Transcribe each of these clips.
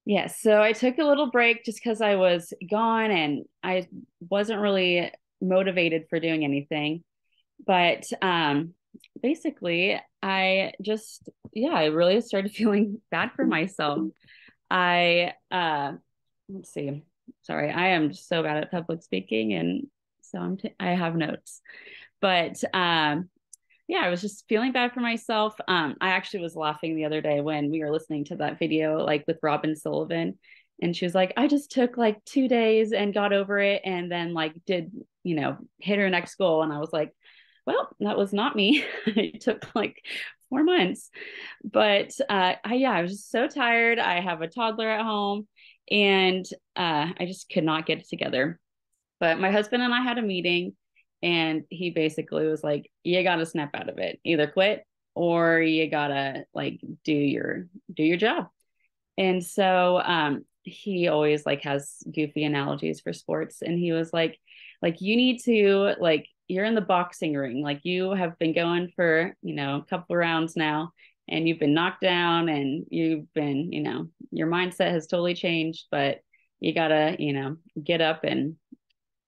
Yes. So I took a little break just because I was gone and I wasn't really motivated for doing anything. But basically, I just, yeah, I really started feeling bad for myself. I, let's see, sorry, I am just so bad at public speaking. And so I have notes. But yeah, I was just feeling bad for myself. I actually was laughing the other day when we were listening to that video, like with Robin Sullivan. And she was like, I just took like 2 days and got over it and then like did, hit her next goal. And I was like, well, that was not me. It took like 4 months. But yeah, I was just so tired. I have a toddler at home and I just could not get it together. But my husband and I had a meeting, and he basically was like, "You got to snap out of it. Either quit or you gotta like do your job." And so he always like has goofy analogies for sports, and he was like you need to like you're in the boxing ring, like you have been going for a couple of rounds now, and you've been knocked down, and you've been your mindset has totally changed, but you gotta get up and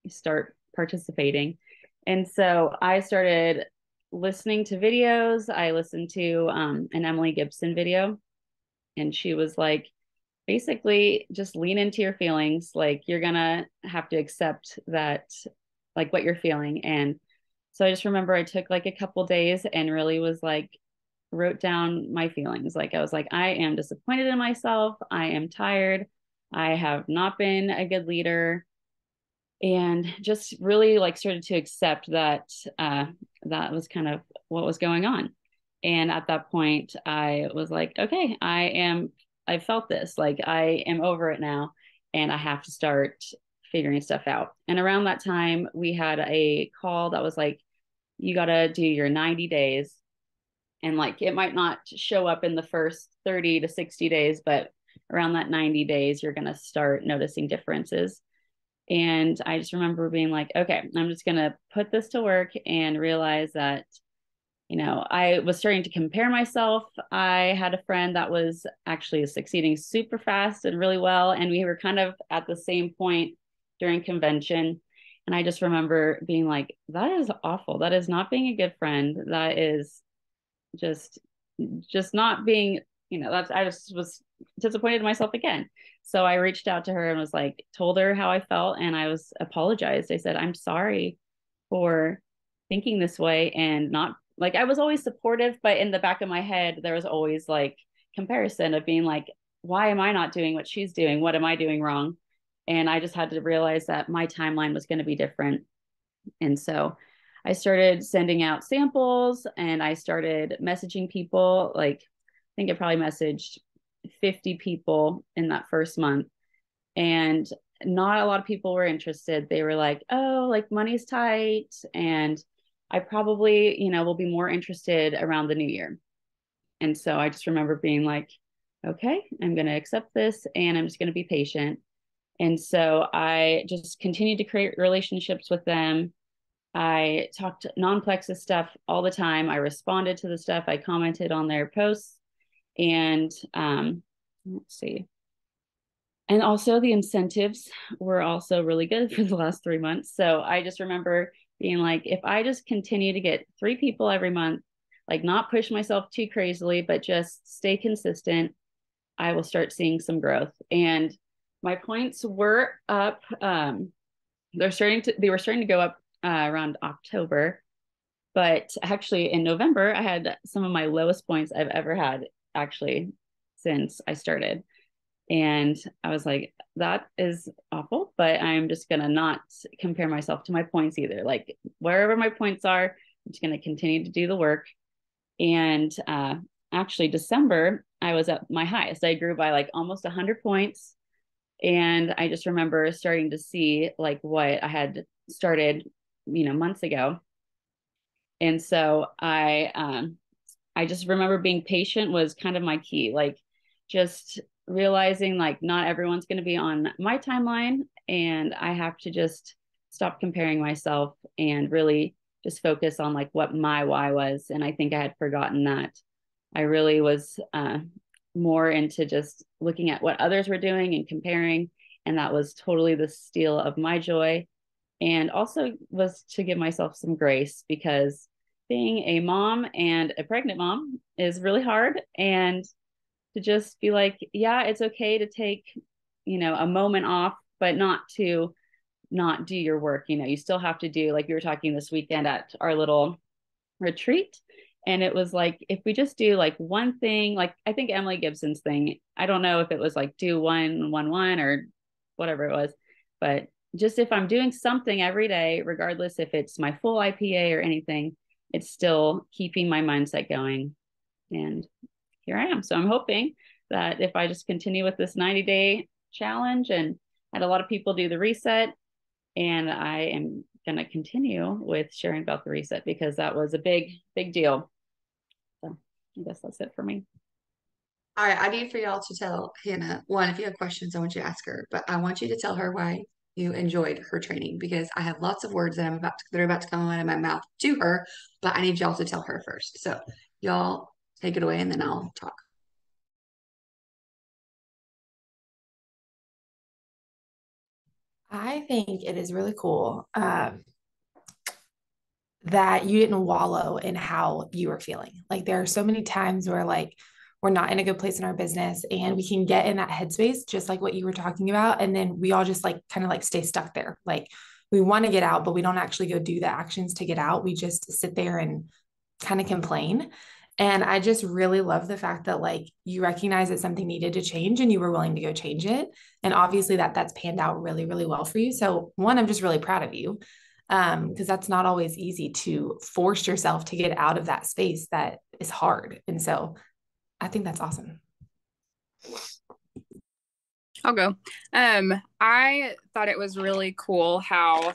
start participating. And so I started listening to videos. I listened to an Emily Gibson video, and she was like, basically, just lean into your feelings. Like, you're going to have to accept that, like, what you're feeling. And so I just remember I took like a couple days and really was like, wrote down my feelings. Like, I was like, I am disappointed in myself. I am tired. I have not been a good leader, and just really like started to accept that that was kind of what was going on. And at that point, I was like, okay, I felt this, like I am over it now, and I have to start figuring stuff out. And around that time, we had a call that was like, you got to do your 90 days. And like, it might not show up in the first 30 to 60 days, but around that 90 days, you're going to start noticing differences. And I just remember being like, okay, I'm just going to put this to work and realize that, I was starting to compare myself. I had a friend that was actually succeeding super fast and really well. And we were kind of at the same point during convention. And I just remember being like, that is awful. That is not being a good friend. That is just not being, that's I just was disappointed in myself again. So I reached out to her and was like, told her how I felt, and I was apologized. I said, I'm sorry for thinking this way, and not like I was always supportive, but in the back of my head there was always like comparison of being like, why am I not doing what she's doing? What am I doing wrong? And I just had to realize that my timeline was going to be different. And so I started sending out samples, and I started messaging people. Like, I think I probably messaged 50 people in that first month. And not a lot of people were interested. They were like, oh, like money's tight. And I probably, will be more interested around the new year. And so I just remember being like, okay, I'm going to accept this and I'm just going to be patient. And so I just continued to create relationships with them. I talked non-plexus stuff all the time. I responded to the stuff. I commented on their posts. And let's see. And also the incentives were also really good for the last 3 months. So I just remember being like, if I just continue to get 3 people every month, like not push myself too crazily, but just stay consistent, I will start seeing some growth. And my points were up. They were starting to go up around October, but actually in November, I had some of my lowest points I've ever had actually since I started. And I was like, that is awful, but I'm just going to not compare myself to my points either. Like, wherever my points are, I'm just going to continue to do the work. And actually, December, I was at my highest. I grew by like almost 100 points. And I just remember starting to see like what I had started, months ago. And so I just remember being patient was kind of my key, like just realizing like not everyone's going to be on my timeline, and I have to just stop comparing myself and really just focus on like what my why was. And I think I had forgotten that I really was more into just looking at what others were doing and comparing. And that was totally the steal of my joy. And also was to give myself some grace because being a mom and a pregnant mom is really hard. And to just be like, yeah, it's okay to take, a moment off, but not to not do your work. You still have to do, like we were talking this weekend at our little retreat. And it was like, if we just do like one thing, like I think Emily Gibson's thing, I don't know if it was like do one, or whatever it was, but just if I'm doing something every day, regardless if it's my full IPA or anything, it's still keeping my mindset going. And here I am. So I'm hoping that if I just continue with this 90-day challenge, and had a lot of people do the reset, and I am going to continue with sharing about the reset because that was a big, big deal. So I guess that's it for me. All right, I need for y'all to tell Hannah, one, if you have questions, I want you to ask her, but I want you to tell her why you enjoyed her training because I have lots of words that are about to come out of my mouth to her, but I need y'all to tell her first. So y'all take it away and then I'll talk. I think it is really cool that you didn't wallow in how you were feeling. Like there are so many times where like we're not in a good place in our business and we can get in that headspace, just like what you were talking about. And then we all just like kind of like stay stuck there. Like we want to get out, but we don't actually go do the actions to get out. We just sit there and kind of complain. And I just really love the fact that like you recognize that something needed to change and you were willing to go change it. And obviously that's panned out really, really well for you. So one, I'm just really proud of you because that's not always easy to force yourself to get out of that space that is hard. And so I think that's awesome. I'll go. I thought it was really cool how,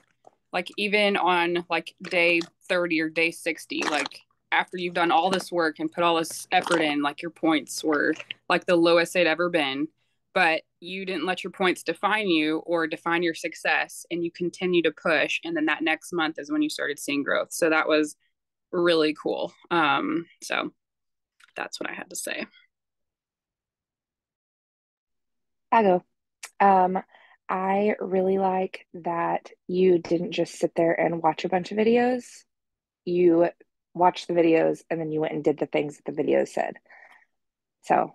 like, even on like day 30 or day 60, like after you've done all this work and put all this effort in, like your points were like the lowest they'd ever been, but you didn't let your points define you or define your success, and you continue to push. And then that next month is when you started seeing growth. So that was really cool. So that's what I had to say. I go. Um, I really like that you didn't just sit there and watch a bunch of videos. You watched the videos and then you went and did the things that the videos said. So,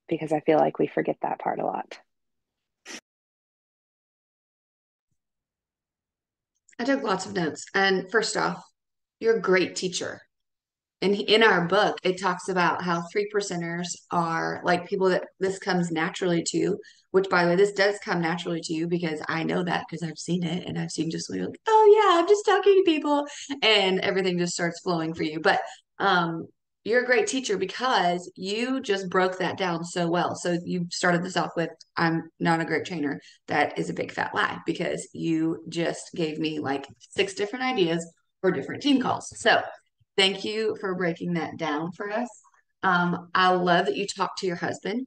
because I feel like we forget that part a lot. I took lots of notes. And first off, you're a great teacher. And in our book, it talks about how 3%ers are like people that this comes naturally to, which by the way, this does come naturally to you because I know that because I've seen it and I've seen just like, oh yeah, I'm just talking to people and everything just starts flowing for you. But you're a great teacher because you just broke that down so well. So you started this off with, I'm not a great trainer. That is a big fat lie because you just gave me like 6 different ideas for different team calls. So thank you for breaking that down for us. I love that you talked to your husband.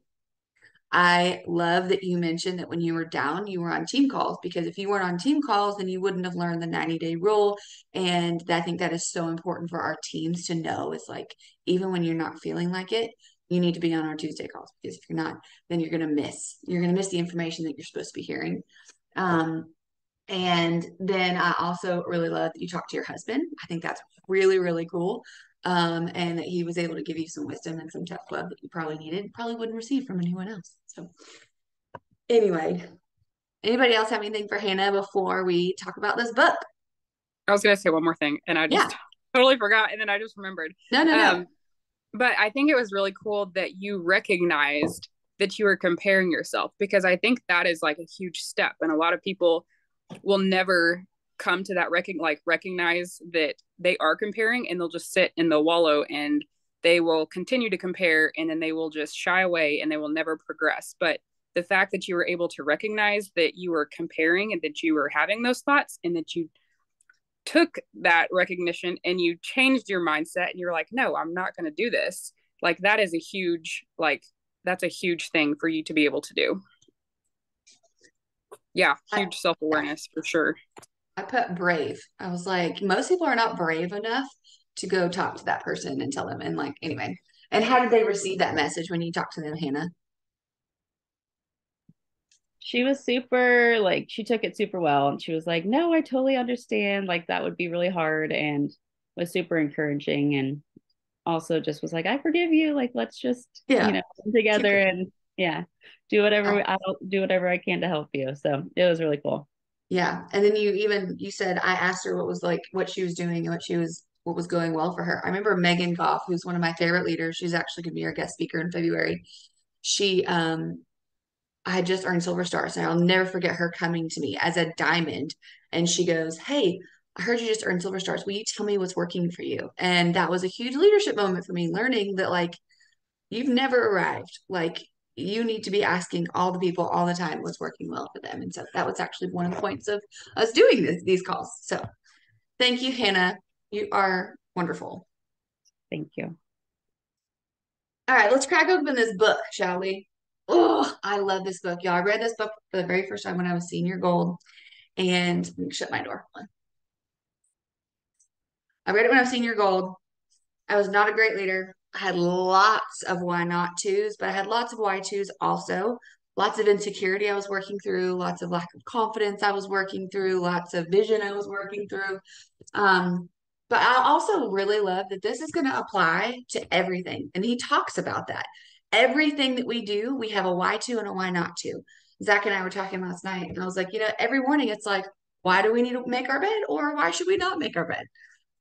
I love that you mentioned that when you were down, you were on team calls because if you weren't on team calls, then you wouldn't have learned the 90-day rule. And I think that is so important for our teams to know. It's like, even when you're not feeling like it, you need to be on our Tuesday calls because if you're not, then you're going to miss the information that you're supposed to be hearing. And then I also really love that you talked to your husband. I think that's really, really cool. And that he was able to give you some wisdom and some tough love that you probably needed, probably wouldn't receive from anyone else. So, anyway, anybody else have anything for Hannah before we talk about this book? I was going to say one more thing, and I just Yeah. totally forgot, and then I just remembered. No. But I think it was really cool that you recognized that you were comparing yourself because I think that is like a huge step, and a lot of people will never come to that recognize that they are comparing, and they'll just sit in the wallow and they will continue to compare, and then they will just shy away and they will never progress. But the fact that you were able to recognize that you were comparing and that you were having those thoughts and that you took that recognition and you changed your mindset and you're like, no, I'm not going to do this. Like that is a huge, like, that's a huge thing for you to be able to do. Yeah, huge self-awareness for sure. I put brave. I was like, most people are not brave enough to go talk to that person and tell them. And like, anyway, And how did they receive that message when you talked to them, Hannah? She was super, like, she took it super well. And she was like, no, I totally understand. Like, that would be really hard, and was super encouraging. And also just was like, I forgive you. Like, let's just, Yeah, come together super. and yeah, I'll do whatever I can to help you. So it was really cool. Yeah. And then you said I asked her what she was doing and what was going well for her. I remember Megan Goff, who's one of my favorite leaders. She's actually gonna be our guest speaker in February. She I had just earned Silver Stars, and I'll never forget her coming to me as a diamond. And she goes, hey, I heard you just earned Silver Stars. Will you tell me what's working for you? And that was a huge leadership moment for me, learning that like you've never arrived. Like you need to be asking all the people all the time what's working well for them. And so that was actually one of the points of us doing these calls. So thank you, Hannah. You are wonderful. Thank you. All right, let's crack open this book, shall we? Oh, I love this book, y'all. I read this book for the very first time when I was senior gold. And let me shut my door. I read it when I was senior gold. I was not a great leader. I had lots of why not twos, but I had lots of why twos also. Lots of insecurity I was working through, lots of lack of confidence I was working through, lots of vision I was working through. Um, but I also really love that this is going to apply to everything. And he talks about that. Everything that we do, we have a why to and a why not to. Zach and I were talking last night, and I was like, every morning it's like, why do we need to make our bed or why should we not make our bed?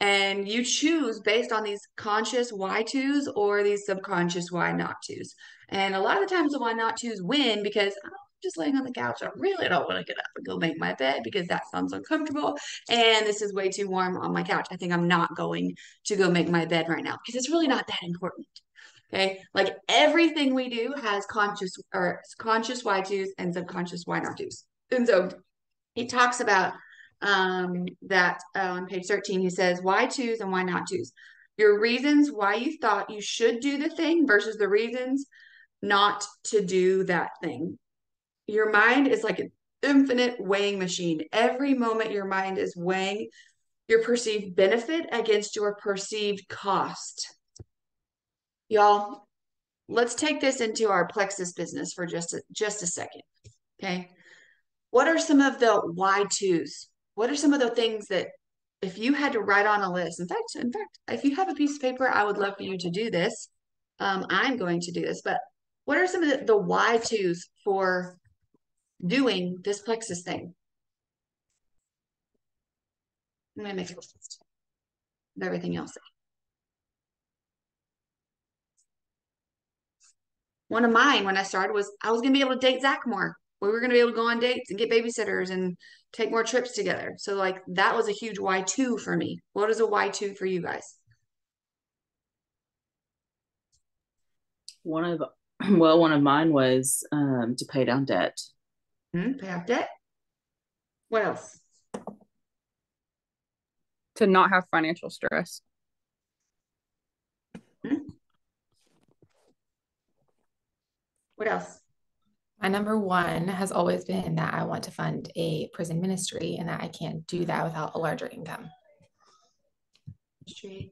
And you choose based on these conscious why to's or these subconscious why not to's. And a lot of the times the why not to's win because I'm just laying on the couch. I really don't want to get up and go make my bed because that sounds uncomfortable. And this is way too warm on my couch. I think I'm not going to go make my bed right now because it's really not that important. Okay. Like everything we do has conscious why to's and subconscious why not to's. And so he talks about that on page 13. He says, why choose and why not choose? Your reasons why you thought you should do the thing versus the reasons not to do that thing. Your mind is like an infinite weighing machine. Every moment your mind is weighing your perceived benefit against your perceived cost. Y'all, let's take this into our plexus business for just a second. Okay. What are some of the why to's? What are some of the things that if you had to write on a list, in fact, if you have a piece of paper, I would love for you to do this. I'm going to do this, but what are some of the why to's for doing this plexus thing? I'm going to make a list of everything else. One of mine when I started was I was going to be able to date Zach more. We were going to be able to go on dates and get babysitters and take more trips together. So like that was a huge why two for me. What is a why two for you guys? One of one of mine was to pay down debt. Pay off debt. What else? To not have financial stress. What else? My number one has always been that I want to fund a prison ministry and that I can't do that without a larger income. I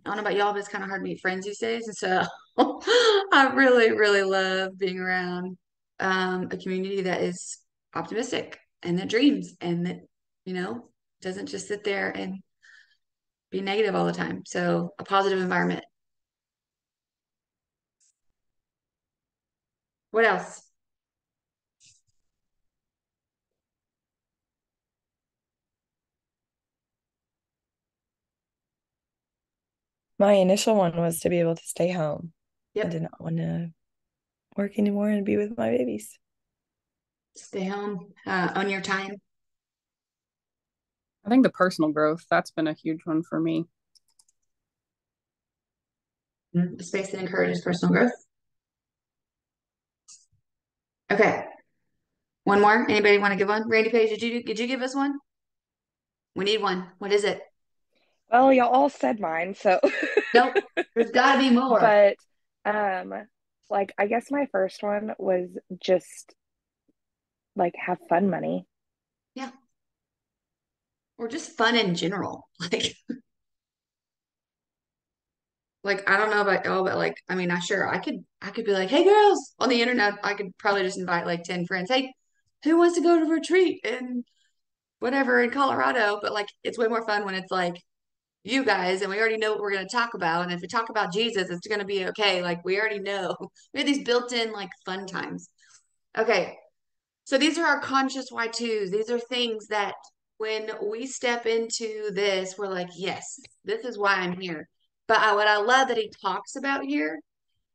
don't know about y'all, but it's kind of hard to meet friends these days. And so I really, really love being around a community that is optimistic and that dreams and that, doesn't just sit there and be negative all the time. So a positive environment. What else? My initial one was to be able to stay home. I Yep. did not want to work anymore and be with my babies. Stay home, own your time. I think the personal growth, that's been a huge one for me. A space that encourages personal growth. Okay. One more. Anybody want to give one? Randy Page, did you give us one? We need one. What is it? Well, y'all all said mine, so Nope. There's got to be more. but like I guess my first one was just like have fun money. Yeah. Or just fun in general. Like Like, I don't know about y'all, but like, I mean, I could be like, hey girls, on the internet, I could probably just invite like 10 friends. Hey, who wants to go to a retreat and whatever in Colorado? But like, it's way more fun when it's like you guys, and we already know what we're going to talk about. And if we talk about Jesus, it's going to be okay. Like, we already know. We have these built-in like fun times. Okay. So these are our conscious Y2s. These are things that when we step into this, we're like, yes, this is why I'm here. But what I love that he talks about here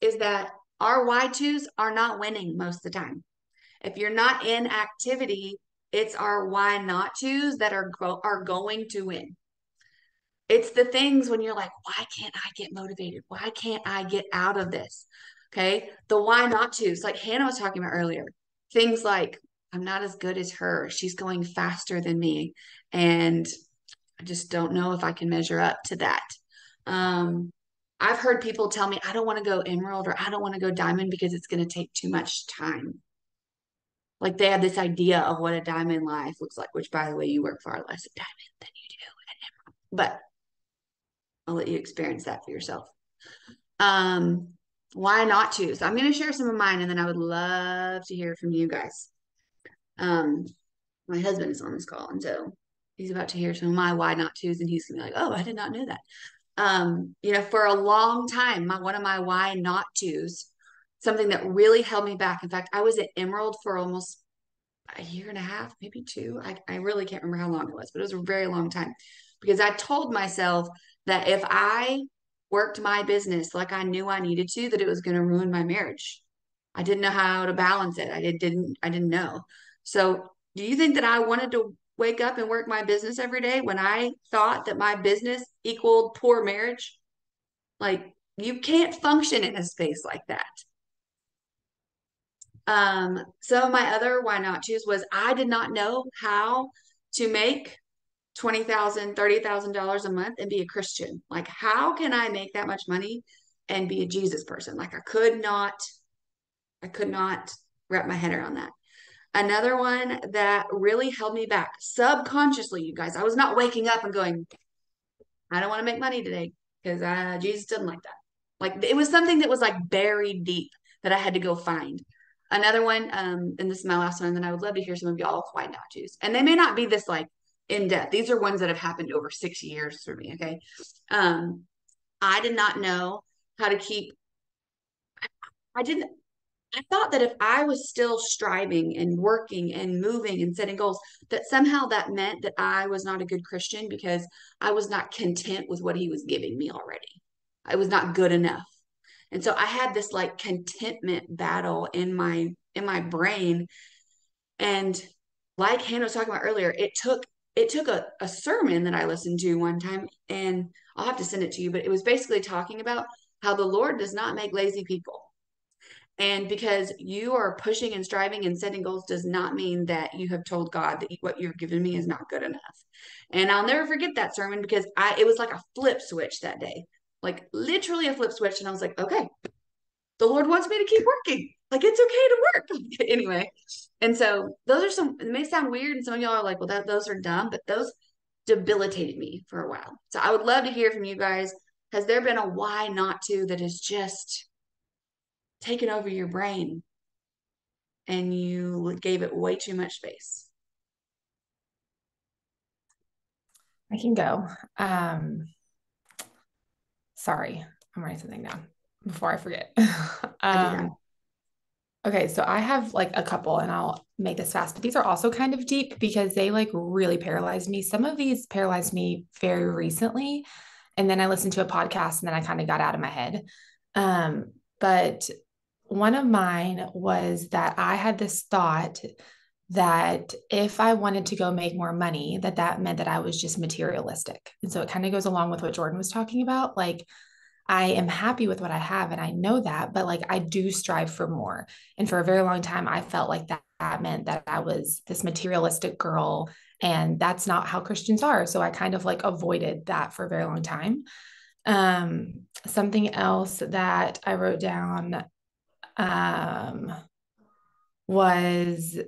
is that our Y2s are not winning most of the time. If you're not in activity, it's our why not tos that are going to win. It's the things when you're like, why can't I get motivated? Why can't I get out of this? Okay. The why not tos, like Hannah was talking about earlier, things like, I'm not as good as her. She's going faster than me. And I just don't know if I can measure up to that. Um, I've heard people tell me, I don't want to go emerald or I don't want to go diamond because it's going to take too much time. Like they have this idea of what a diamond life looks like, which by the way, you work far less at diamond than you do at emerald. But I'll let you experience that for yourself. Um, why not choose? I'm going to share some of mine and then I would love to hear from you guys. Um, my husband is on this call and so he's about to hear some of my why not choose and he's going to be like, oh, I did not know that. For a long time, one of my why not to's, something that really held me back. In fact, I was at Emerald for almost a year and a half, maybe two. I really can't remember how long it was, but it was a very long time because I told myself that if I worked my business like I knew I needed to, that it was going to ruin my marriage. I didn't know how to balance it. I didn't know. So do you think that I wanted to wake up and work my business every day when I thought that my business equaled poor marriage? Like you can't function in a space like that. Some of my other why not choose was I did not know how to make $20,000, $30,000 a month and be a Christian. Like, how can I make that much money and be a Jesus person? Like, I could not wrap my head around that. Another one that really held me back subconsciously, you guys, I was not waking up and going, I don't want to make money today because Jesus doesn't like that. Like it was something that was like buried deep that I had to go find. Another one, and this is my last one, and then I would love to hear some of y'all's why not choose. And they may not be this like in depth. These are ones that have happened over 6 years for me. Okay. Um, I did not know how to keep, I didn't, I thought that if I was still striving and working and moving and setting goals, that somehow that meant that I was not a good Christian because I was not content with what he was giving me already. I was not good enough. And so I had this like contentment battle in my brain. And like Hannah was talking about earlier, it took a sermon that I listened to one time, and I'll have to send it to you, but it was basically talking about how the Lord does not make lazy people. And because you are pushing and striving and setting goals does not mean that you have told God that what you're giving me is not good enough. And I'll never forget that sermon because it was like a flip switch that day. Like literally a flip switch. And I was like, okay, the Lord wants me to keep working. Like it's okay to work. Anyway. And so those are it may sound weird. And some of y'all are like, well, those are dumb, but those debilitated me for a while. So I would love to hear from you guys. Has there been a why not to that is just taken over your brain and you gave it way too much space? I can go. Sorry, I'm writing something down before I forget. I do that. Okay, so I have like a couple and I'll make this fast, but these are also kind of deep because they like really paralyzed me. Some of these paralyzed me very recently. And then I listened to a podcast and then I kind of got out of my head. But one of mine was that I had this thought that if I wanted to go make more money, that meant that I was just materialistic. And so it kind of goes along with what Jordan was talking about. Like, I am happy with what I have and I know that, but like I do strive for more. And for a very long time, I felt like that meant that I was this materialistic girl. And that's not how Christians are. So I kind of like avoided that for a very long time. Something else that I wrote down was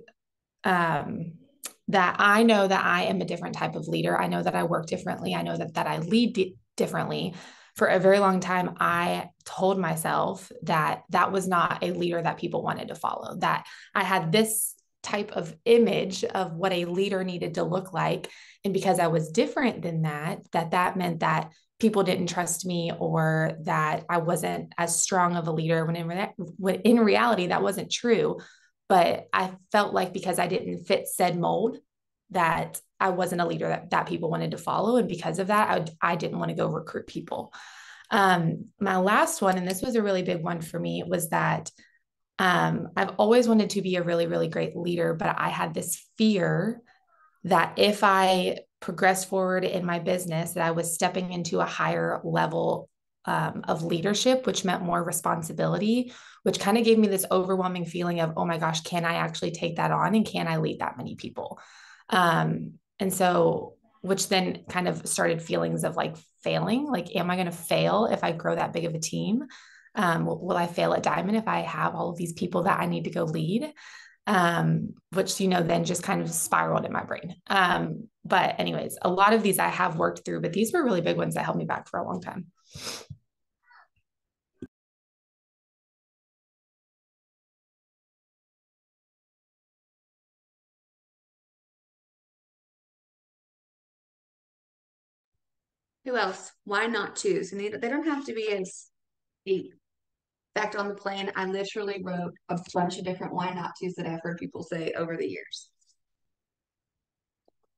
that I know that I am a different type of leader. I know that I work differently. I know that I lead differently. for a very long time, I told myself that that was not a leader that people wanted to follow, that I had this type of image of what a leader needed to look like. And because I was different than that, that meant that people didn't trust me or that I wasn't as strong of a leader when in reality, that wasn't true. But I felt like because I didn't fit said mold, that I wasn't a leader that people wanted to follow. And because of that, I didn't want to go recruit people. My last one, and this was a really big one for me, was that I've always wanted to be a really, really great leader, but I had this fear that if I progressed forward in my business, that I was stepping into a higher level of leadership, which meant more responsibility, which kind of gave me this overwhelming feeling of, oh my gosh, can I actually take that on? And can I lead that many people? And so, which then kind of started feelings of like failing, like, am I going to fail if I grow that big of a team? Will I fail at Diamond if I have all of these people that I need to go lead? Which, then just kind of spiraled in my brain. But anyways, a lot of these I have worked through, but these were really big ones that held me back for a long time. Who else? Why not choose? And they don't have to be as deep. In fact, on the plane, I literally wrote a bunch of different why not tos that I've heard people say over the years.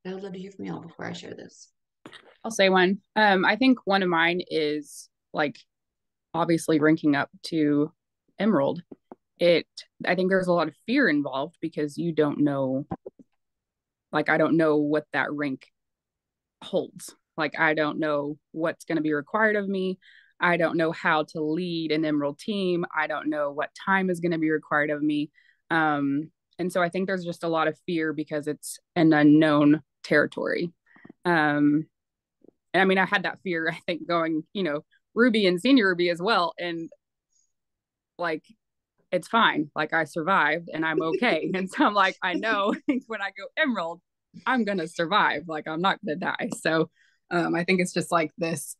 I would love to hear from y'all before I share this. I'll say one. I think one of mine is like obviously ranking up to Emerald. I think there's a lot of fear involved because you don't know, like, I don't know what that rank holds. Like, I don't know what's going to be required of me. I don't know how to lead an Emerald team. I don't know what time is going to be required of me. And so I think there's just a lot of fear because it's an unknown territory. And I mean, I had that fear, I think, going, Ruby and senior Ruby as well. And like, it's fine. Like, I survived and I'm okay. And so I'm like, I know when I go Emerald, I'm going to survive. Like, I'm not going to die. So I think it's just like this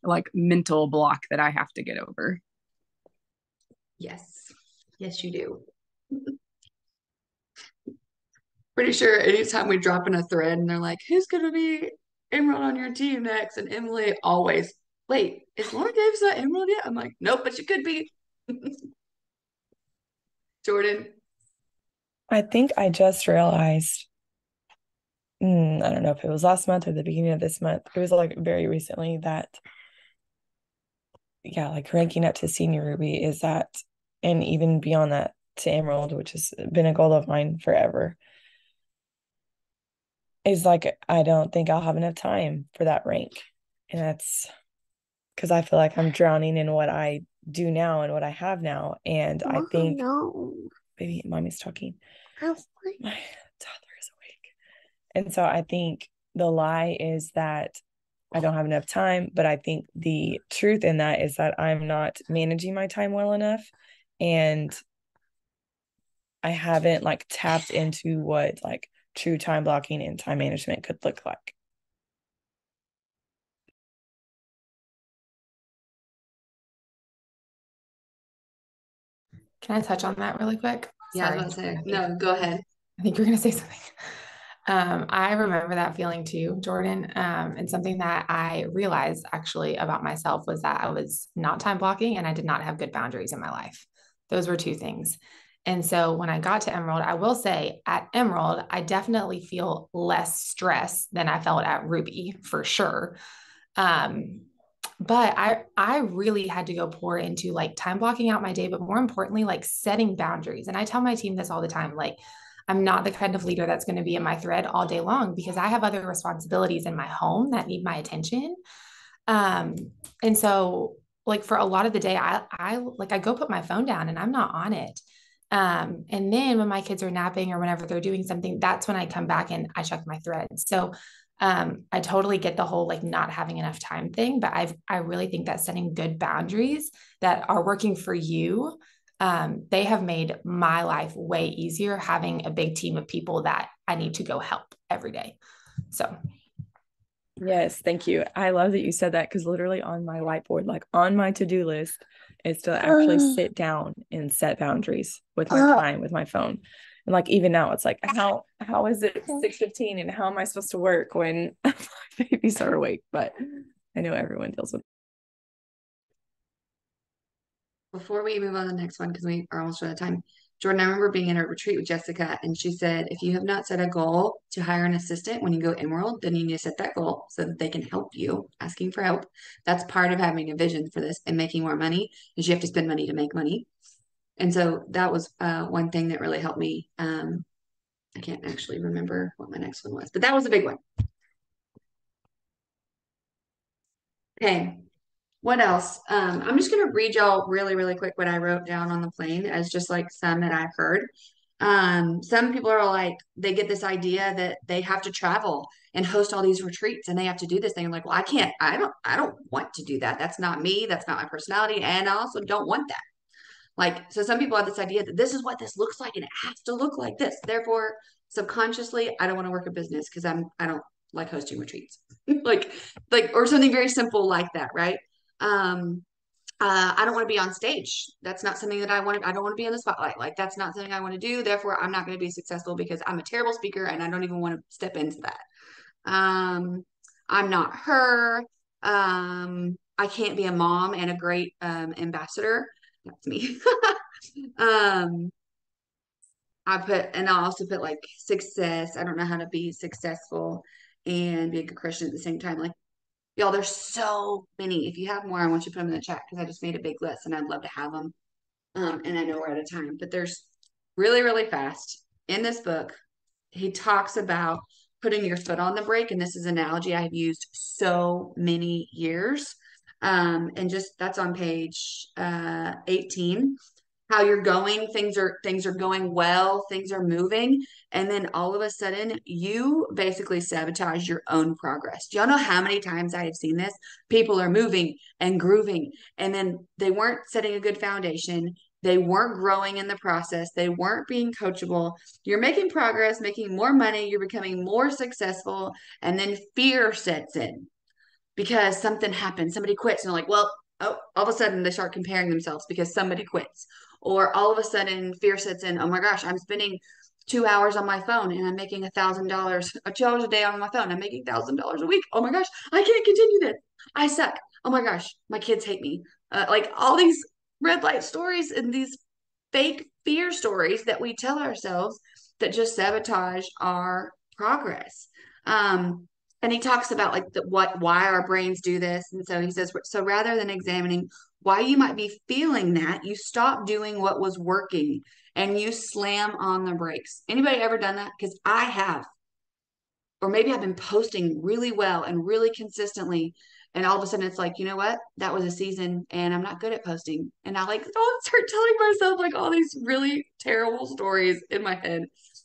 like mental block that I have to get over. Yes. Yes, you do. Pretty sure anytime we drop in a thread and they're like, who's going to be Emerald on your team next? And Emily always, wait, is Lauren Davis not Emerald yet? I'm like, nope, but she could be. Jordan. I think I just realized, I don't know if it was last month or the beginning of this month. It was like very recently that, yeah, like ranking up to senior Ruby is that, and even beyond that to Emerald, which has been a goal of mine forever, is like, I don't think I'll have enough time for that rank. And that's because I feel like I'm drowning in what I do now and what I have now. And I think, baby, mommy's talking. My toddler is awake. And so I think the lie is that I don't have enough time, but I think the truth in that is that I'm not managing my time well enough. And I haven't like tapped into what like true time blocking and time management could look like. Can I touch on that really quick? Yeah, Sorry. I was going to say, no, go ahead. I think you're going to say something. I remember that feeling too, Jordan. And something that I realized actually about myself was that I was not time blocking and I did not have good boundaries in my life. Those were two things. And so when I got to Emerald, I will say at Emerald, I definitely feel less stress than I felt at Ruby for sure. But I really had to go pour into like time blocking out my day, but more importantly, like setting boundaries. And I tell my team this all the time, like, I'm not the kind of leader that's going to be in my thread all day long because I have other responsibilities in my home that need my attention. And so like for a lot of the day, I go put my phone down and I'm not on it. And then when my kids are napping or whenever they're doing something, that's when I come back and I check my threads. So I totally get the whole like not having enough time thing, but I really think that setting good boundaries that are working for you, they have made my life way easier having a big team of people that I need to go help every day. So Yes, thank you. I love that you said that because literally on my whiteboard, like on my to-do list, is to actually sit down and set boundaries with my time, with my phone. And like even now, it's like how is it 6:15 and how am I supposed to work when my babies are awake? But I know everyone deals with. Before we move on to the next one, because we are almost out of time, Jordan, I remember being in a retreat with Jessica, and she said, if you have not set a goal to hire an assistant when you go Emerald, then you need to set that goal so that they can help you, asking for help. That's part of having a vision for this and making more money, is you have to spend money to make money. And so that was one thing that really helped me. I can't actually remember what my next one was, but that was a big one. Okay. What else? I'm just going to read y'all really, really quick what I wrote down on the plane as just like some that I've heard. Some people are like, they get this idea that they have to travel and host all these retreats and they have to do this thing. I'm like, well, I don't want to do that. That's not me. That's not my personality. And I also don't want that. Like, so some people have this idea that this is what this looks like and it has to look like this. Therefore, subconsciously, I don't want to work a business because I don't like hosting retreats. like, or something very simple like that, right? Um, I don't want to be on stage. That's not something that I want. I don't want to be in the spotlight. Like that's not something I want to do. Therefore, I'm not going to be successful because I'm a terrible speaker and I don't even want to step into that. I'm not her. I can't be a mom and a great ambassador. That's me. um, and I also put like success. I don't know how to be successful and be a good Christian at the same time. Like y'all, there's so many. If you have more, I want you to put them in the chat because I just made a big list and I'd love to have them. And I know we're out of time, but there's really, really fast in this book. He talks about putting your foot on the brake. And this is an analogy I have used so many years. And just that's on page 18 how you're going, things are going well, things are moving, and then all of a sudden you basically sabotage your own progress. Do y'all know how many times I have seen this? People are moving and grooving, and then they weren't setting a good foundation. They weren't growing in the process. They weren't being coachable. You're making progress, making more money, you're becoming more successful, and then fear sets in because something happened. Somebody quits, and they're like, well, oh, all of a sudden they start comparing themselves because somebody quits. Or all of a sudden fear sets in, oh my gosh, I'm spending 2 hours on my phone and I'm making $1,000, 2 hours a day on my phone. I'm making $1,000 a week. Oh my gosh, I can't continue this. I suck. Oh my gosh, my kids hate me. Like all these red light stories and these fake fear stories that we tell ourselves that just sabotage our progress. And he talks about like why our brains do this. And so he says, so rather than examining why you might be feeling that, you stop doing what was working and you slam on the brakes. Anybody ever done that? Because I have. Or maybe I've been posting really well and really consistently. And all of a sudden it's like, you know what? That was a season and I'm not good at posting. And I like don't start telling myself like all these really terrible stories in my head.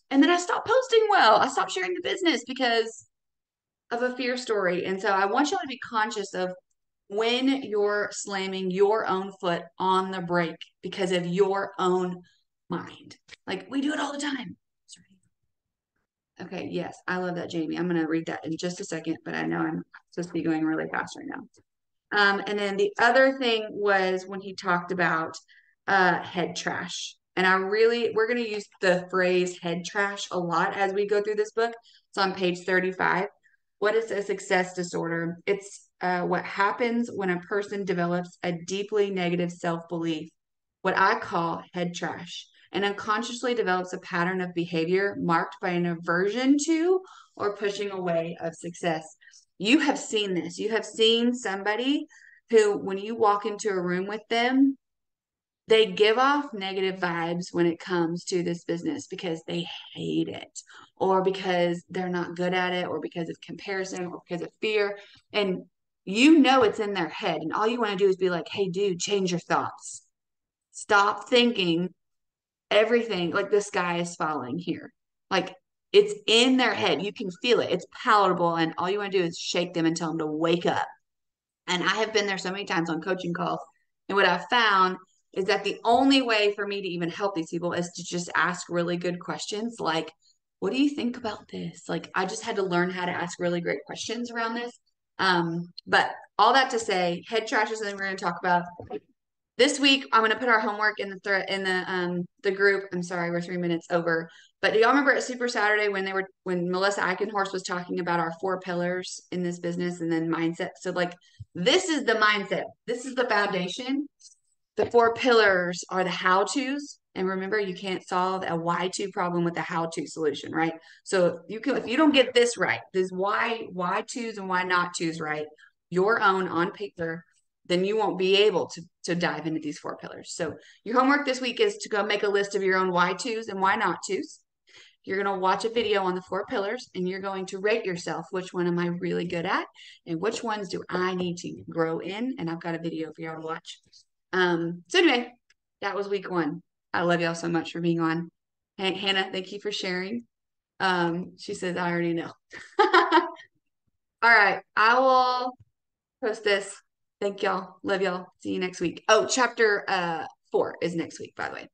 And then I stopped posting well. I stopped sharing the business because of a fear story. And so I want you all to be conscious of when you're slamming your own foot on the brake because of your own mind. Like we do it all the time. Okay, yes, I love that, Jamie. I'm going to read that in just a second, but I know I'm supposed to be going really fast right now. And then the other thing was when he talked about head trash. And we're going to use the phrase head trash a lot as we go through this book. It's on page 35. What is a success disorder? It's what happens when a person develops a deeply negative self-belief, what I call head trash, and unconsciously develops a pattern of behavior marked by an aversion to or pushing away of success. You have seen this. You have seen somebody who, when you walk into a room with them, they give off negative vibes when it comes to this business because they hate it or because they're not good at it or because of comparison or because of fear. And you know it's in their head. And all you want to do is be like, hey, dude, change your thoughts. Stop thinking everything like the sky is falling here. Like it's in their head. You can feel it. It's palatable. And all you want to do is shake them and tell them to wake up. And I have been there so many times on coaching calls. And what I've found is that the only way for me to even help these people is to just ask really good questions like, what do you think about this? Like, I just had to learn how to ask really great questions around this. But all that to say, head trash is something we're going to talk about. This week, I'm going to put our homework in the group. I'm sorry, we're 3 minutes over. But do y'all remember at Super Saturday when Melissa Eichenhorst was talking about our 4 pillars in this business and then mindset? So like, this is the mindset. This is the foundation. The 4 pillars are the how-tos. And remember, you can't solve a why-to problem with a how-to solution, right? So if you don't get this right, this why-tos and why not-tos right, your own on paper, then you won't be able to dive into these 4 pillars. So your homework this week is to go make a list of your own why-tos and why not-tos. You're going to watch a video on the 4 pillars and you're going to rate yourself. Which one am I really good at? And which ones do I need to grow in? And I've got a video for y'all to watch. So anyway, that was week 1. I love y'all so much for being on. And Hannah, thank you for sharing. She says, I already know. All right. I will post this. Thank y'all. Love y'all. See you next week. Oh, chapter 4 is next week, by the way.